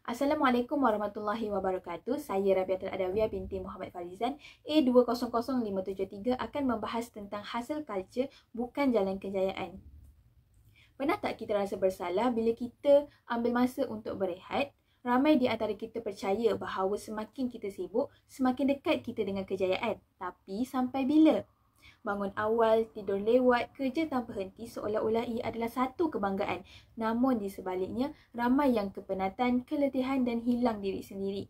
Assalamualaikum warahmatullahi wabarakatuh. Saya Rabiatul Adawiyah binti Muhammad Farizan A200573 akan membahas tentang hasil culture bukan jalan kejayaan. Pernah tak kita rasa bersalah bila kita ambil masa untuk berehat? Ramai di antara kita percaya bahawa semakin kita sibuk, semakin dekat kita dengan kejayaan. Tapi sampai bila? Bangun awal, tidur lewat, kerja tanpa henti seolah-olah ia adalah satu kebanggaan. Namun di sebaliknya, ramai yang kepenatan, keletihan dan hilang diri sendiri.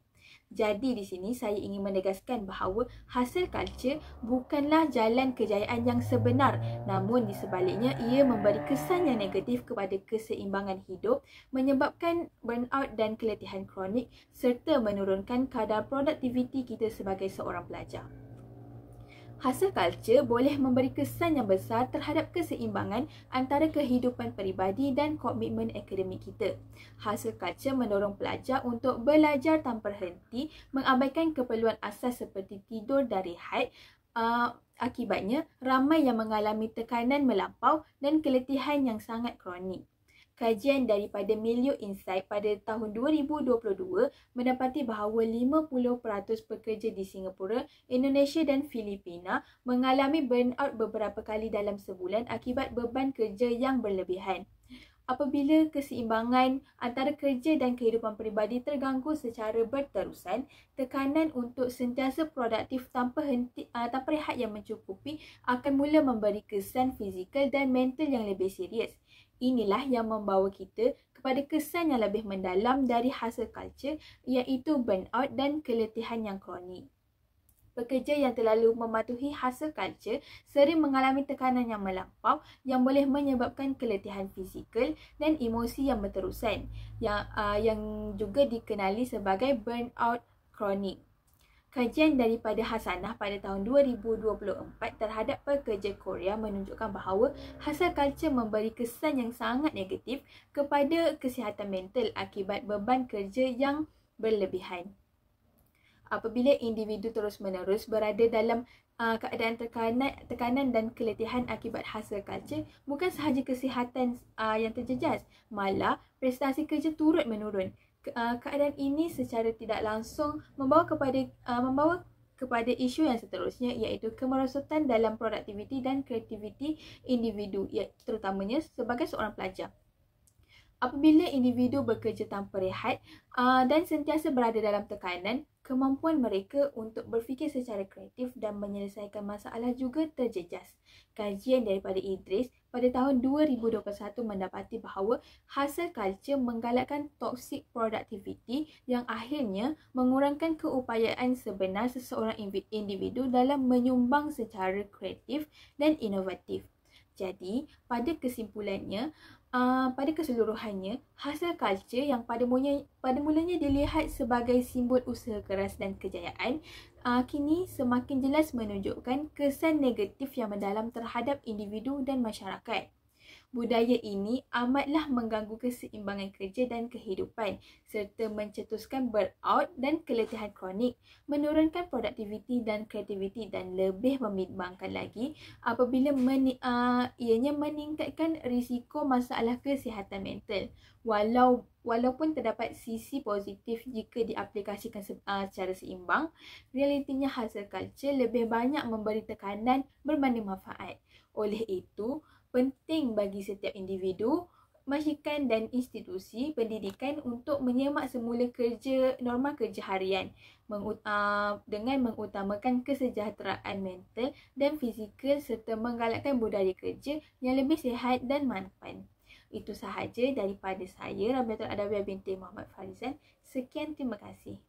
Jadi di sini saya ingin menegaskan bahawa hasil culture bukanlah jalan kejayaan yang sebenar. Namun di sebaliknya, ia memberi kesan yang negatif kepada keseimbangan hidup, menyebabkan burnout dan keletihan kronik serta menurunkan kadar produktiviti kita sebagai seorang pelajar. Hasil culture boleh memberi kesan yang besar terhadap keseimbangan antara kehidupan peribadi dan komitmen akademik kita. Hasil culture mendorong pelajar untuk belajar tanpa henti, mengabaikan keperluan asas seperti tidur dan rehat. Akibatnya, ramai yang mengalami tekanan melampau dan keletihan yang sangat kronik. Kajian daripada Milieu Insight pada tahun 2022 mendapati bahawa 50% pekerja di Singapura, Indonesia dan Filipina mengalami burnout beberapa kali dalam sebulan akibat beban kerja yang berlebihan. Apabila keseimbangan antara kerja dan kehidupan peribadi terganggu secara berterusan, tekanan untuk sentiasa produktif tanpa rehat yang mencukupi akan mula memberi kesan fizikal dan mental yang lebih serius. Inilah yang membawa kita kepada kesan yang lebih mendalam dari hasil culture, iaitu burnout dan keletihan yang kronik. Pekerja yang terlalu mematuhi hasil culture sering mengalami tekanan yang melampau yang boleh menyebabkan keletihan fizikal dan emosi yang berterusan yang juga dikenali sebagai burnout kronik. Kajian daripada Hasanah pada tahun 2024 terhadap pekerja Korea menunjukkan bahawa hasil culture memberi kesan yang sangat negatif kepada kesihatan mental akibat beban kerja yang berlebihan. Apabila individu terus-menerus berada dalam keadaan tekanan dan keletihan akibat hasil culture, bukan sahaja kesihatan yang terjejas, malah prestasi kerja turut menurun. Keadaan ini secara tidak langsung membawa kepada isu yang seterusnya, iaitu kemerosotan dalam produktiviti dan kreativiti individu, terutamanya sebagai seorang pelajar. Apabila individu bekerja tanpa rehat dan sentiasa berada dalam tekanan, kemampuan mereka untuk berfikir secara kreatif dan menyelesaikan masalah juga terjejas. Kajian daripada Idris pada tahun 2021 mendapati bahawa hasil culture menggalakkan toxic productivity yang akhirnya mengurangkan keupayaan sebenar seseorang individu dalam menyumbang secara kreatif dan inovatif. Jadi, pada keseluruhannya, hasil culture yang pada mulanya dilihat sebagai simbol usaha keras dan kejayaan, kini semakin jelas menunjukkan kesan negatif yang mendalam terhadap individu dan masyarakat. Budaya ini amatlah mengganggu keseimbangan kerja dan kehidupan serta mencetuskan burnout dan keletihan kronik, menurunkan produktiviti dan kreativiti dan lebih membimbangkan lagi apabila ianya meningkatkan risiko masalah kesihatan mental. Walaupun terdapat sisi positif jika diaplikasikan secara seimbang, realitinya hasil culture lebih banyak memberi tekanan berbanding manfaat. Oleh itu, penting bagi setiap individu, majikan dan institusi pendidikan untuk menyemak semula norma kerja harian dengan mengutamakan kesejahteraan mental dan fizikal serta menggalakkan budaya kerja yang lebih sihat dan manfaat. Itu sahaja daripada saya, Rabiatul Adawiyah binti Muhammad Farizan. Sekian, terima kasih.